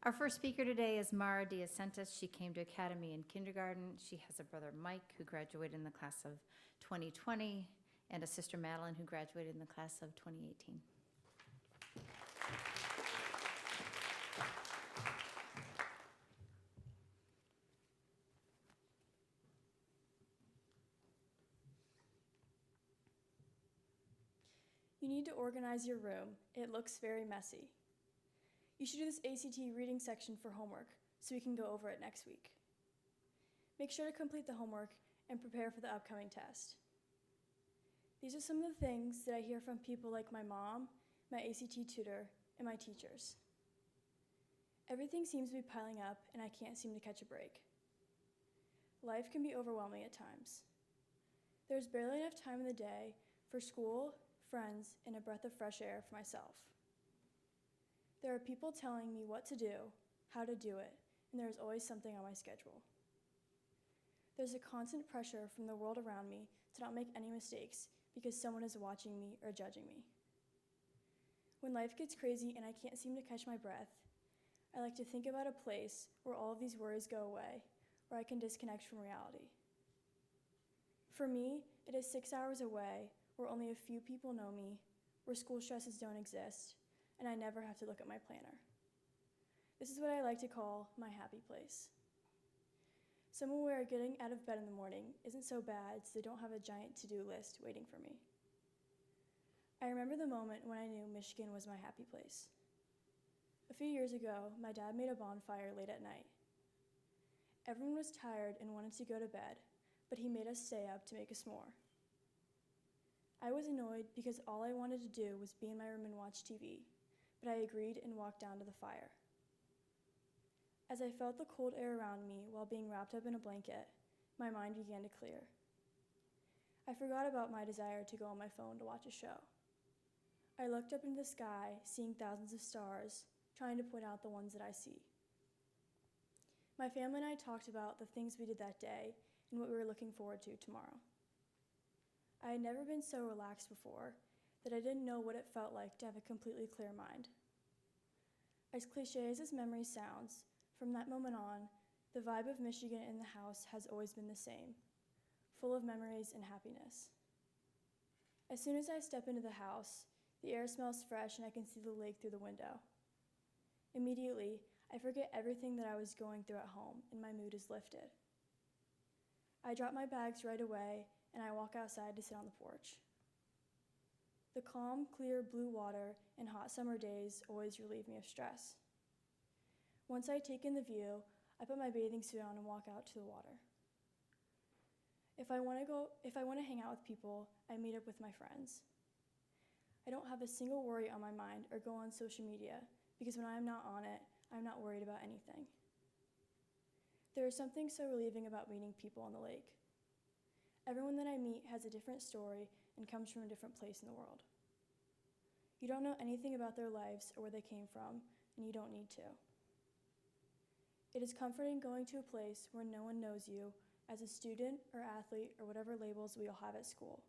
Our first speaker today is Mara Diacentis. She came to Academy in kindergarten. She has a brother, Mike, who graduated in the class of 2020, and a sister, Madeline, who graduated in the class of 2018. You need to organize your room. It looks very messy. You should do this ACT reading section for homework so we can go over it next week. Make sure to complete the homework and prepare for the upcoming test. These are some of the things that I hear from people like my mom, my ACT tutor, and my teachers. Everything seems to be piling up and I can't seem to catch a break. Life can be overwhelming at times. There's barely enough time in the day for school, friends, and a breath of fresh air for myself. There are people telling me what to do, how to do it, and there is always something on my schedule. There's a constant pressure from the world around me to not make any mistakes because someone is watching me or judging me. When life gets crazy and I can't seem to catch my breath, I like to think about a place where all of these worries go away, where I can disconnect from reality. For me, it is 6 hours away, where only a few people know me, where school stresses don't exist, and I never have to look at my planner. This is what I like to call my happy place. Somewhere where getting out of bed in the morning isn't so bad, so they don't have a giant to-do list waiting for me. I remember the moment when I knew Michigan was my happy place. A few years ago, my dad made a bonfire late at night. Everyone was tired and wanted to go to bed, but he made us stay up to make a s'more. I was annoyed because all I wanted to do was be in my room and watch TV, but I agreed and walked down to the fire. As I felt the cold air around me while being wrapped up in a blanket, my mind began to clear. I forgot about my desire to go on my phone to watch a show. I looked up into the sky, seeing thousands of stars, trying to point out the ones that I see. My family and I talked about the things we did that day and what we were looking forward to tomorrow. I had never been so relaxed before that I didn't know what it felt like to have a completely clear mind. As cliche as this memory sounds, from that moment on, the vibe of Michigan in the house has always been the same, full of memories and happiness. As soon as I step into the house, the air smells fresh and I can see the lake through the window. Immediately, I forget everything that I was going through at home and my mood is lifted. I drop my bags right away and I walk outside to sit on the porch. The calm, clear blue water and hot summer days always relieve me of stress. Once I take in the view, I put my bathing suit on and walk out to the water. If I want to hang out with people, I meet up with my friends. I don't have a single worry on my mind or go on social media because when I'm not on it, I'm not worried about anything. There is something so relieving about meeting people on the lake. Everyone that I meet has a different story and comes from a different place in the world. You don't know anything about their lives or where they came from, and you don't need to. It is comforting going to a place where no one knows you as a student or athlete or whatever labels we all have at school.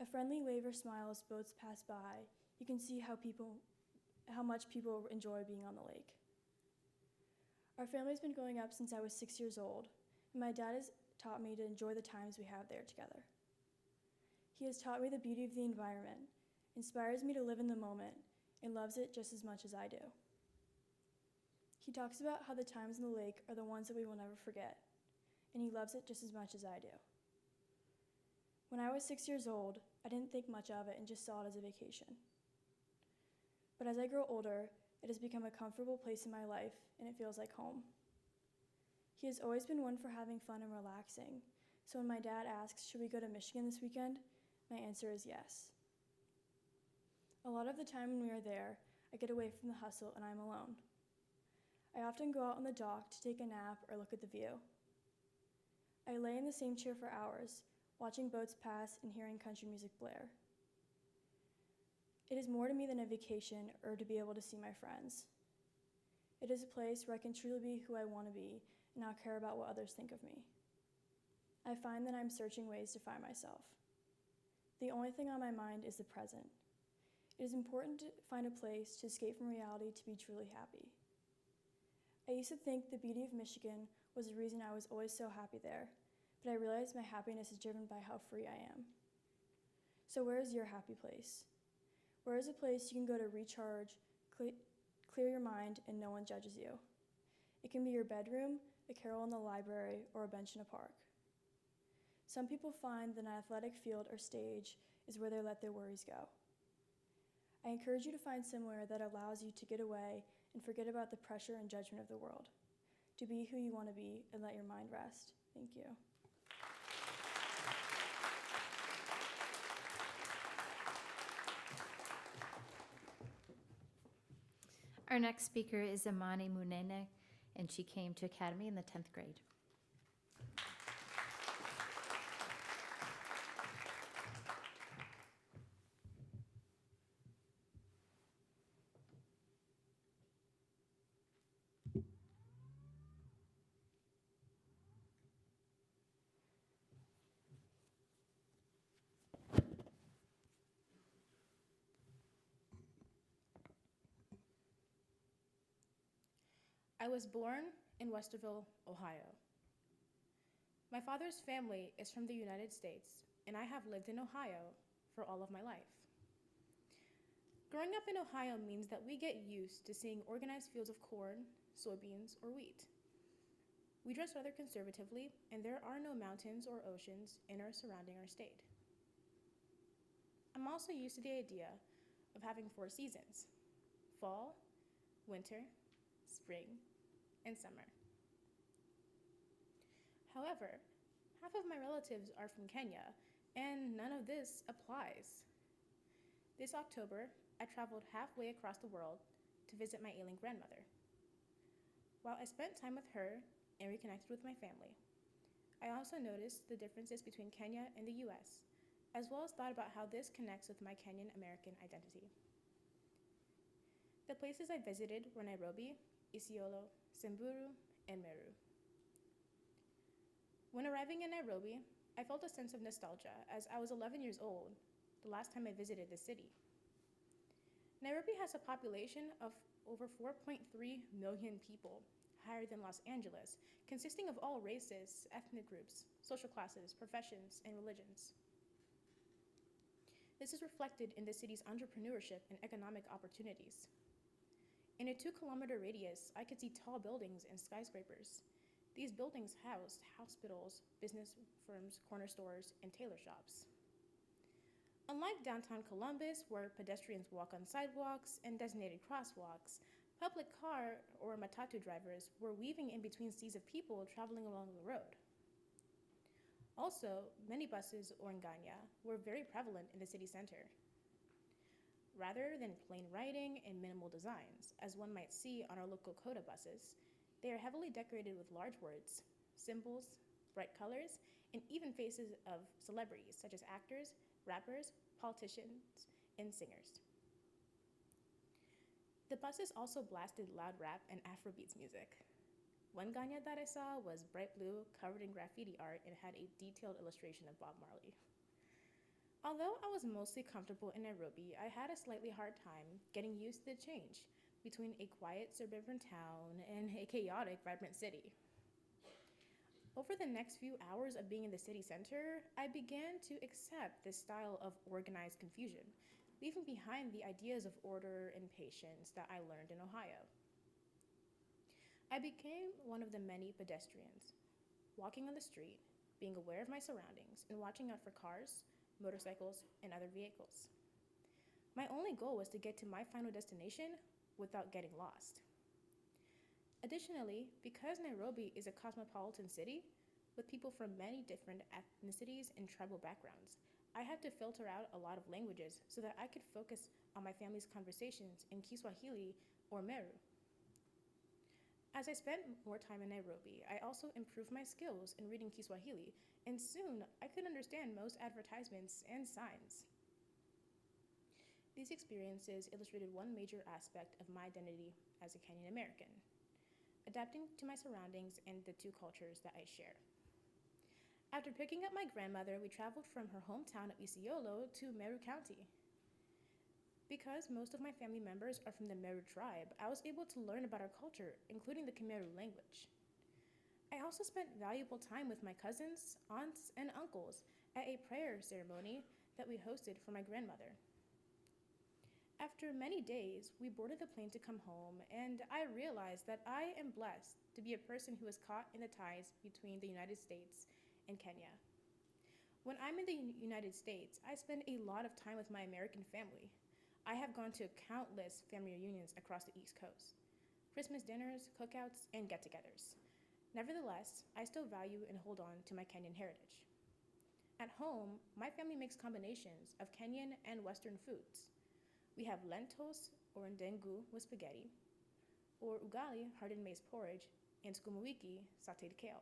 A friendly wave or smile as boats pass by, you can see how much people enjoy being on the lake. Our family's been growing up since I was 6 years old, and my dad has taught me to enjoy the times we have there together. He has taught me the beauty of the environment, inspires me to live in the moment, and loves it just as much as I do. He talks about how the times in the lake are the ones that we will never forget, and he loves it just as much as I do. When I was 6 years old, I didn't think much of it and just saw it as a vacation. But as I grow older, it has become a comfortable place in my life, and it feels like home. He has always been one for having fun and relaxing, so when my dad asks, should we go to Michigan this weekend, my answer is yes. A lot of the time when we are there, I get away from the hustle and I'm alone. I often go out on the dock to take a nap or look at the view. I lay in the same chair for hours, watching boats pass and hearing country music blare. It is more to me than a vacation or to be able to see my friends. It is a place where I can truly be who I want to be and not care about what others think of me. I find that I'm searching ways to find myself. The only thing on my mind is the present. It is important to find a place to escape from reality to be truly happy. I used to think the beauty of Michigan was the reason I was always so happy there, but I realized my happiness is driven by how free I am. So where is your happy place? Where is a place you can go to recharge, clear your mind, and no one judges you? It can be your bedroom, a carol in the library, or a bench in a park. Some people find that an athletic field or stage is where they let their worries go. I encourage you to find somewhere that allows you to get away and forget about the pressure and judgment of the world. To be who you want to be and let your mind rest. Thank you. Our next speaker is Imani Munene, and she came to Academy in the 10th grade. I was born in Westerville, Ohio. My father's family is from the United States, and I have lived in Ohio for all of my life. Growing up in Ohio means that we get used to seeing organized fields of corn, soybeans, or wheat. We dress rather conservatively, and there are no mountains or oceans in or surrounding our state. I'm also used to the idea of having 4 seasons: fall, winter, spring, and summer. However, half of my relatives are from Kenya, and none of this applies. This October, I traveled halfway across the world to visit my ailing grandmother. While I spent time with her and reconnected with my family, I also noticed the differences between Kenya and the US, as well as thought about how this connects with my Kenyan American identity. The places I visited were Nairobi, Isiolo, Samburu, and Meru. When arriving in Nairobi, I felt a sense of nostalgia as I was 11 years old the last time I visited the city. Nairobi has a population of over 4.3 million people, higher than Los Angeles, consisting of all races, ethnic groups, social classes, professions, and religions. This is reflected in the city's entrepreneurship and economic opportunities. In a 2-kilometer radius, I could see tall buildings and skyscrapers. These buildings housed hospitals, business firms, corner stores, and tailor shops. Unlike downtown Columbus, where pedestrians walk on sidewalks and designated crosswalks, public car or matatu drivers were weaving in between seas of people traveling along the road. Also, minibuses or nganya were very prevalent in the city center. Rather than plain writing and minimal designs, as one might see on our local Coda buses, they are heavily decorated with large words, symbols, bright colors, and even faces of celebrities such as actors, rappers, politicians, and singers. The buses also blasted loud rap and Afrobeats music. One nganya that I saw was bright blue, covered in graffiti art, and had a detailed illustration of Bob Marley. Although I was mostly comfortable in Nairobi, I had a slightly hard time getting used to the change between a quiet suburban town and a chaotic, vibrant city. Over the next few hours of being in the city center, I began to accept this style of organized confusion, leaving behind the ideas of order and patience that I learned in Ohio. I became one of the many pedestrians, walking on the street, being aware of my surroundings, and watching out for cars, motorcycles, and other vehicles. My only goal was to get to my final destination without getting lost. Additionally, because Nairobi is a cosmopolitan city with people from many different ethnicities and tribal backgrounds, I had to filter out a lot of languages so that I could focus on my family's conversations in Kiswahili or Meru. As I spent more time in Nairobi, I also improved my skills in reading Kiswahili, and soon I could understand most advertisements and signs. These experiences illustrated one major aspect of my identity as a Kenyan American, adapting to my surroundings and the 2 cultures that I share. After picking up my grandmother, we traveled from her hometown of Isiolo to Meru County. Because most of my family members are from the Meru tribe, I was able to learn about our culture, including the Khmer language. I also spent valuable time with my cousins, aunts, and uncles at a prayer ceremony that we hosted for my grandmother. After many days, we boarded the plane to come home, and I realized that I am blessed to be a person who is caught in the ties between the United States and Kenya. When I'm in the United States, I spend a lot of time with my American family. I have gone to countless family reunions across the East Coast, Christmas dinners, cookouts, and get togethers. Nevertheless, I still value and hold on to my Kenyan heritage. At home, my family makes combinations of Kenyan and Western foods. We have lentils or ndengu with spaghetti, or ugali, hardened maize porridge, and sukuma wiki, sauteed kale.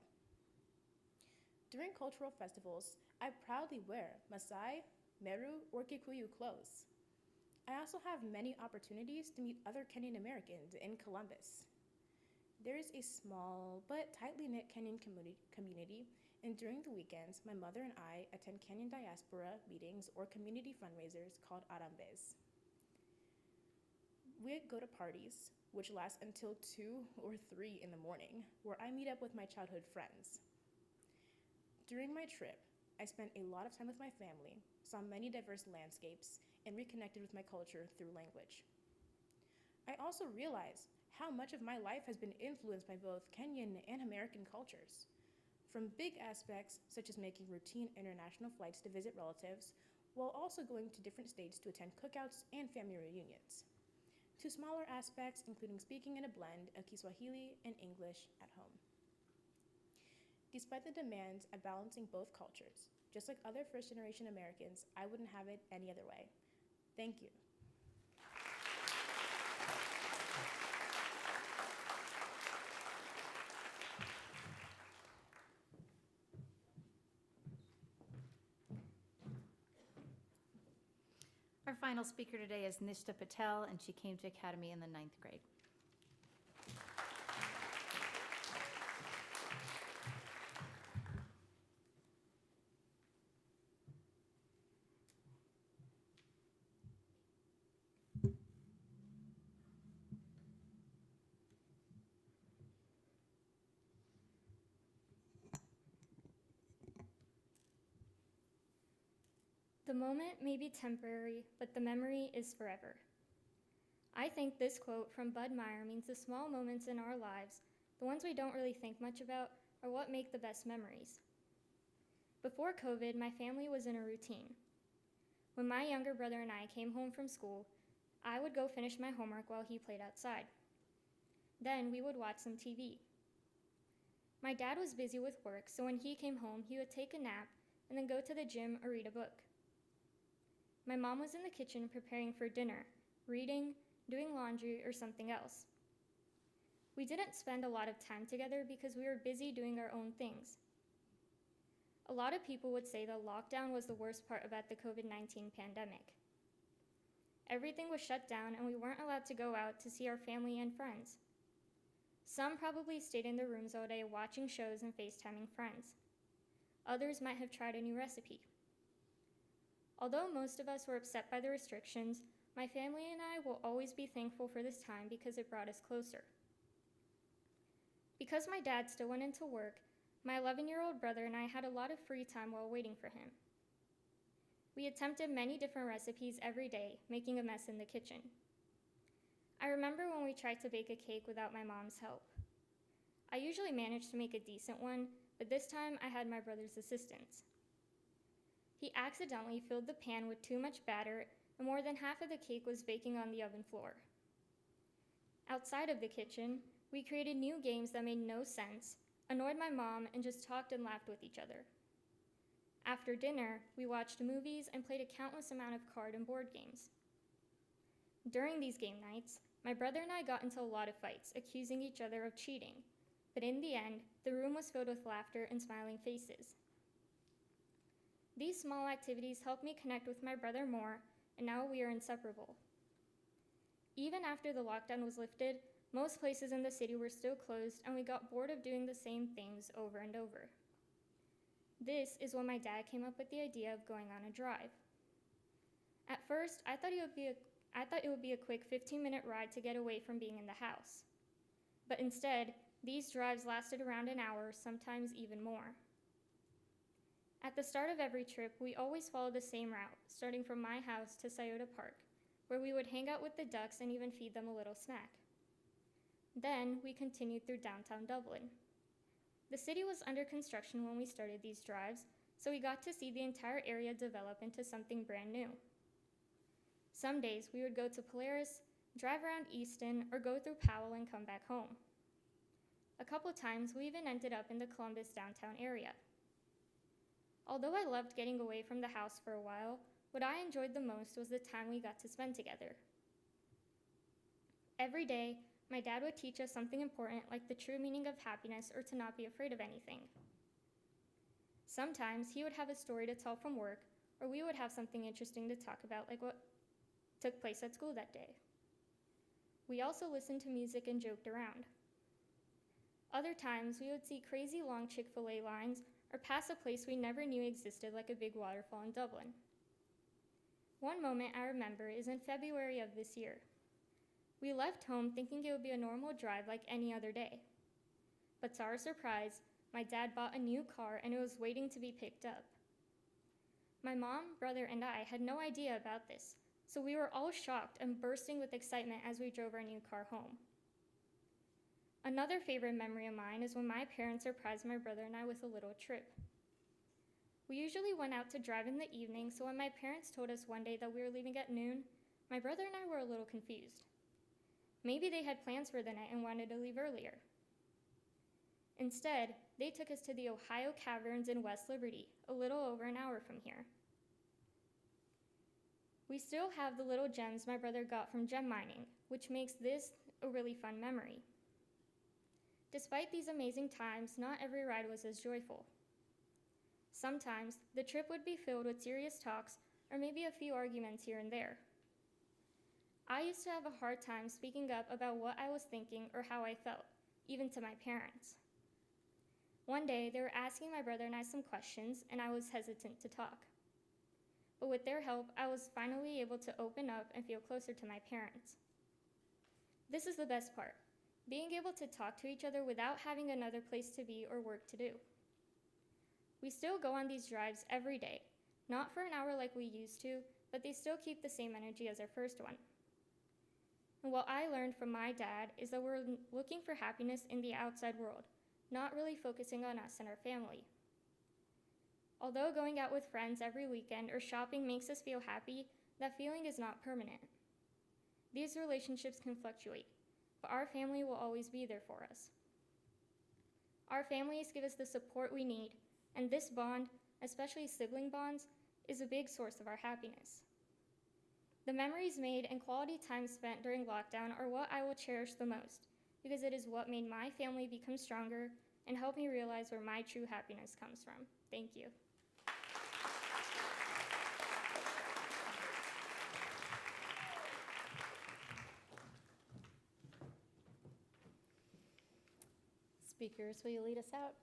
During cultural festivals, I proudly wear Maasai, Meru, or Kikuyu clothes. I also have many opportunities to meet other Kenyan Americans in Columbus. There is a small but tightly knit Kenyan community, and during the weekends, my mother and I attend Kenyan diaspora meetings or community fundraisers called Arambes. We go to parties, which last until 2 or 3 in the morning, where I meet up with my childhood friends. During my trip, I spent a lot of time with my family, saw many diverse landscapes, and reconnected with my culture through language. I also realized how much of my life has been influenced by both Kenyan and American cultures. From big aspects, such as making routine international flights to visit relatives, while also going to different states to attend cookouts and family reunions, to smaller aspects, including speaking in a blend of Kiswahili and English at home. Despite the demands of balancing both cultures, just like other first-generation Americans, I wouldn't have it any other way. Thank you. Our final speaker today is Nishta Patel, and she came to Academy in the 9th grade. The moment may be temporary, but the memory is forever. I think this quote from Bud Meyer means the small moments in our lives, the ones we don't really think much about, are what make the best memories. Before COVID, my family was in a routine. When my younger brother and I came home from school, I would go finish my homework while he played outside. Then we would watch some TV. My dad was busy with work, so when he came home, he would take a nap and then go to the gym or read a book. My mom was in the kitchen preparing for dinner, reading, doing laundry, or something else. We didn't spend a lot of time together because we were busy doing our own things. A lot of people would say that lockdown was the worst part about the COVID-19 pandemic. Everything was shut down and we weren't allowed to go out to see our family and friends. Some probably stayed in their rooms all day watching shows and FaceTiming friends. Others might have tried a new recipe. Although most of us were upset by the restrictions, my family and I will always be thankful for this time because it brought us closer. Because my dad still went into work, my 11-year-old brother and I had a lot of free time while waiting for him. We attempted many different recipes every day, making a mess in the kitchen. I remember when we tried to bake a cake without my mom's help. I usually managed to make a decent one, but this time I had my brother's assistance. He accidentally filled the pan with too much batter, and more than half of the cake was baking on the oven floor. Outside of the kitchen, we created new games that made no sense, annoyed my mom, and just talked and laughed with each other. After dinner, we watched movies and played a countless amount of card and board games. During these game nights, my brother and I got into a lot of fights, accusing each other of cheating, but in the end, the room was filled with laughter and smiling faces. These small activities helped me connect with my brother more, and now we are inseparable. Even after the lockdown was lifted, most places in the city were still closed, and we got bored of doing the same things over and over. This is when my dad came up with the idea of going on a drive. At first, I thought it would be I thought it would be a quick 15-minute ride to get away from being in the house. But instead, these drives lasted around an hour, sometimes even more. At the start of every trip, we always followed the same route, starting from my house to Scioto Park, where we would hang out with the ducks and even feed them a little snack. Then, we continued through downtown Dublin. The city was under construction when we started these drives, so we got to see the entire area develop into something brand new. Some days, we would go to Polaris, drive around Easton, or go through Powell and come back home. A couple times, we even ended up in the Columbus downtown area. Although I loved getting away from the house for a while, what I enjoyed the most was the time we got to spend together. Every day, my dad would teach us something important like the true meaning of happiness or to not be afraid of anything. Sometimes he would have a story to tell from work, or we would have something interesting to talk about like what took place at school that day. We also listened to music and joked around. Other times, we would see crazy long Chick-fil-A lines or pass a place we never knew existed like a big waterfall in Dublin. One moment I remember is in February of this year. We left home thinking it would be a normal drive like any other day. But to our surprise, my dad bought a new car and it was waiting to be picked up. My mom, brother, and I had no idea about this, so we were all shocked and bursting with excitement as we drove our new car home. Another favorite memory of mine is when my parents surprised my brother and I with a little trip. We usually went out to drive in the evening, so when my parents told us one day that we were leaving at noon, my brother and I were a little confused. Maybe they had plans for the night and wanted to leave earlier. Instead, they took us to the Ohio Caverns in West Liberty, a little over an hour from here. We still have the little gems my brother got from gem mining, which makes this a really fun memory. Despite these amazing times, not every ride was as joyful. Sometimes, the trip would be filled with serious talks or maybe a few arguments here and there. I used to have a hard time speaking up about what I was thinking or how I felt, even to my parents. One day, they were asking my brother and I some questions, and I was hesitant to talk. But with their help, I was finally able to open up and feel closer to my parents. This is the best part, being able to talk to each other without having another place to be or work to do. We still go on these drives every day, not for an hour like we used to, but they still keep the same energy as our first one. And what I learned from my dad is that we're looking for happiness in the outside world, not really focusing on us and our family. Although going out with friends every weekend or shopping makes us feel happy, that feeling is not permanent. These relationships can fluctuate, but our family will always be there for us. Our families give us the support we need, and this bond, especially sibling bonds, is a big source of our happiness. The memories made and quality time spent during lockdown are what I will cherish the most, because it is what made my family become stronger and helped me realize where my true happiness comes from. Thank you. Speakers, will you lead us out?